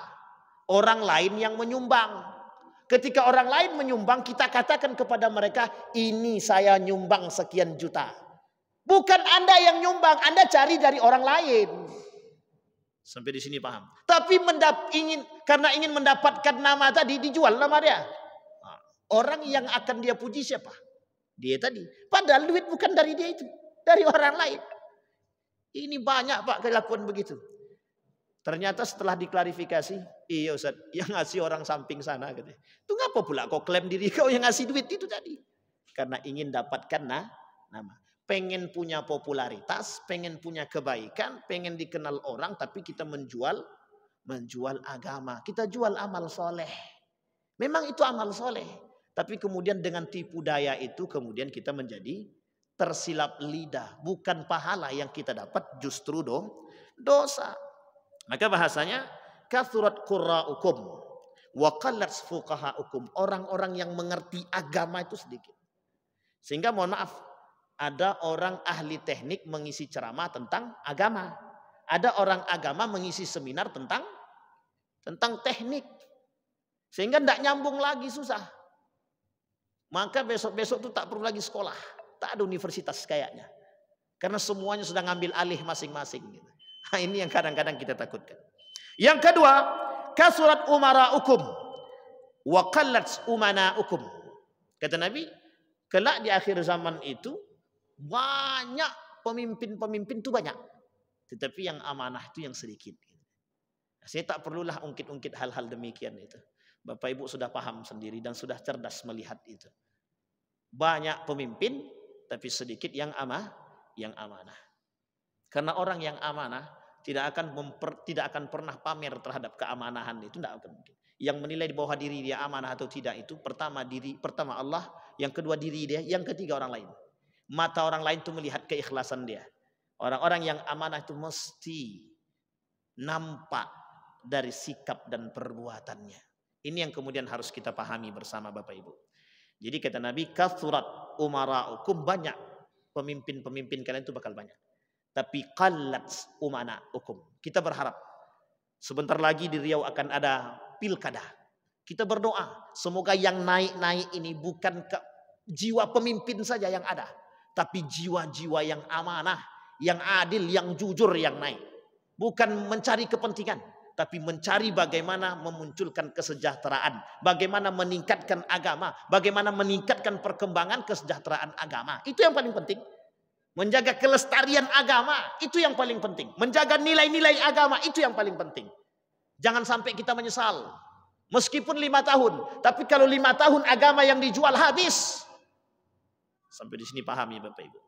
Orang lain yang menyumbang. Ketika orang lain menyumbang, kita katakan kepada mereka, ini saya nyumbang sekian juta. Bukan Anda yang nyumbang, Anda cari dari orang lain. Sampai di sini paham. Tapi karena ingin mendapatkan nama tadi, dijual nama dia. Orang yang akan dia puji siapa? Dia tadi. Padahal duit bukan dari dia itu, dari orang lain. Ini banyak Pak kelakuan begitu. Ternyata setelah diklarifikasi, iya Ustaz, yang ngasih orang samping sana gitu. Itu ngapa pula kau klaim diri kau yang ngasih duit itu tadi? Karena ingin dapatkan nama. Pengen punya popularitas, pengen punya kebaikan, pengen dikenal orang, tapi kita menjual agama. Kita jual amal soleh. Memang itu amal soleh. Tapi kemudian dengan tipu daya itu kemudian kita menjadi tersilap lidah. Bukan pahala yang kita dapat, justru dosa. Maka bahasanya kathurat qurra'ukum wa qallat fuqaha'ukum. Orang-orang yang mengerti agama itu sedikit. Sehingga mohon maaf, ada orang ahli teknik mengisi ceramah tentang agama. Ada orang agama mengisi seminar tentang teknik. Sehingga tidak nyambung lagi, susah. Maka besok-besok itu tak perlu lagi sekolah. Tak ada universitas kayaknya. Karena semuanya sudah ngambil alih masing-masing. Nah, ini yang kadang-kadang kita takutkan. Yang kedua, kasurat umara'ukum wa qallat umana'ukum. Kata Nabi, kelak di akhir zaman itu banyak pemimpin-pemimpin itu banyak. Tetapi yang amanah itu yang sedikit. Saya tak perlulah ungkit-ungkit hal-hal demikian itu. Bapak Ibu sudah paham sendiri dan sudah cerdas melihat itu. Banyak pemimpin tapi sedikit yang amanah. Karena orang yang amanah tidak akan pernah pamer terhadap keamanahan itu, tidak akan mungkin. Yang menilai di bawah diri dia amanah atau tidak itu pertama Allah, yang kedua diri dia, yang ketiga orang lain. Mata orang lain itu melihat keikhlasan dia. Orang-orang yang amanah itu mesti nampak dari sikap dan perbuatannya. Ini yang kemudian harus kita pahami bersama Bapak Ibu. Jadi kata Nabi, kathurat umara'ukum, banyak pemimpin-pemimpin kalian itu bakal banyak. Tapi qallat umana'ukum. Kita berharap sebentar lagi di Riau akan ada pilkada. Kita berdoa semoga yang naik-naik ini bukan jiwa pemimpin saja yang ada, tapi jiwa-jiwa yang amanah, yang adil, yang jujur yang naik. Bukan mencari kepentingan, tapi mencari bagaimana memunculkan kesejahteraan, bagaimana meningkatkan agama, bagaimana meningkatkan perkembangan kesejahteraan agama. Itu yang paling penting. Menjaga kelestarian agama, itu yang paling penting. Menjaga nilai-nilai agama, itu yang paling penting. Jangan sampai kita menyesal. Meskipun 5 tahun, tapi kalau 5 tahun agama yang dijual habis. Sampai di sini paham ya Bapak Ibu.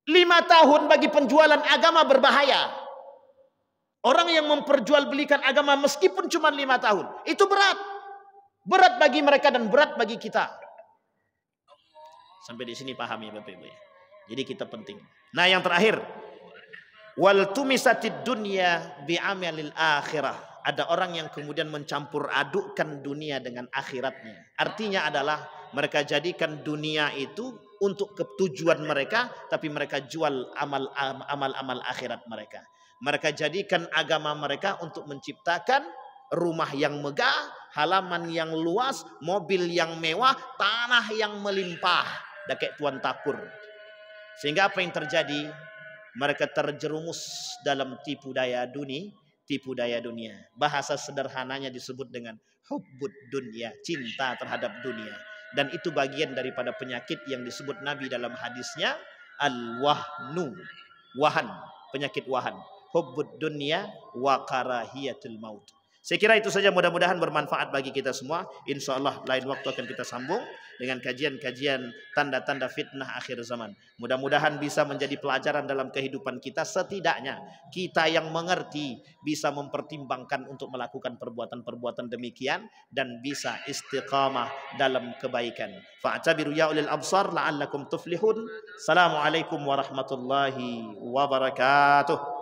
5 tahun bagi penjualan agama berbahaya. Orang yang memperjualbelikan agama meskipun cuma 5 tahun, itu berat. Berat bagi mereka dan berat bagi kita. Sampai di sini paham ya Bapak Ibu ya. Jadi kita penting. Nah yang terakhir, wal tumisatid dunya bi'amalil akhirah. Ada orang yang kemudian mencampur adukkan dunia dengan akhiratnya. Artinya adalah mereka jadikan dunia itu untuk ketujuan mereka, tapi mereka jual amal-amal akhirat mereka. Mereka jadikan agama mereka untuk menciptakan rumah yang megah, halaman yang luas, mobil yang mewah, tanah yang melimpah. Dah kayak tuan takur. Sehingga apa yang terjadi? Mereka terjerumus dalam tipu daya dunia. Bahasa sederhananya disebut dengan hubbud dunya, cinta terhadap dunia. Dan itu bagian daripada penyakit yang disebut Nabi dalam hadisnya, al-wahnu, wahan, penyakit wahan. Hubbud dunya wa karahiyatul maut. Saya kira itu saja, mudah-mudahan bermanfaat bagi kita semua. Insya Allah lain waktu akan kita sambung dengan kajian-kajian tanda-tanda fitnah akhir zaman. Mudah-mudahan bisa menjadi pelajaran dalam kehidupan kita. Setidaknya kita yang mengerti bisa mempertimbangkan untuk melakukan perbuatan-perbuatan demikian dan bisa istiqamah dalam kebaikan. Fa'tabiru ya ulil absar la'allakum tuflihun. Assalamualaikum warahmatullahi wabarakatuh.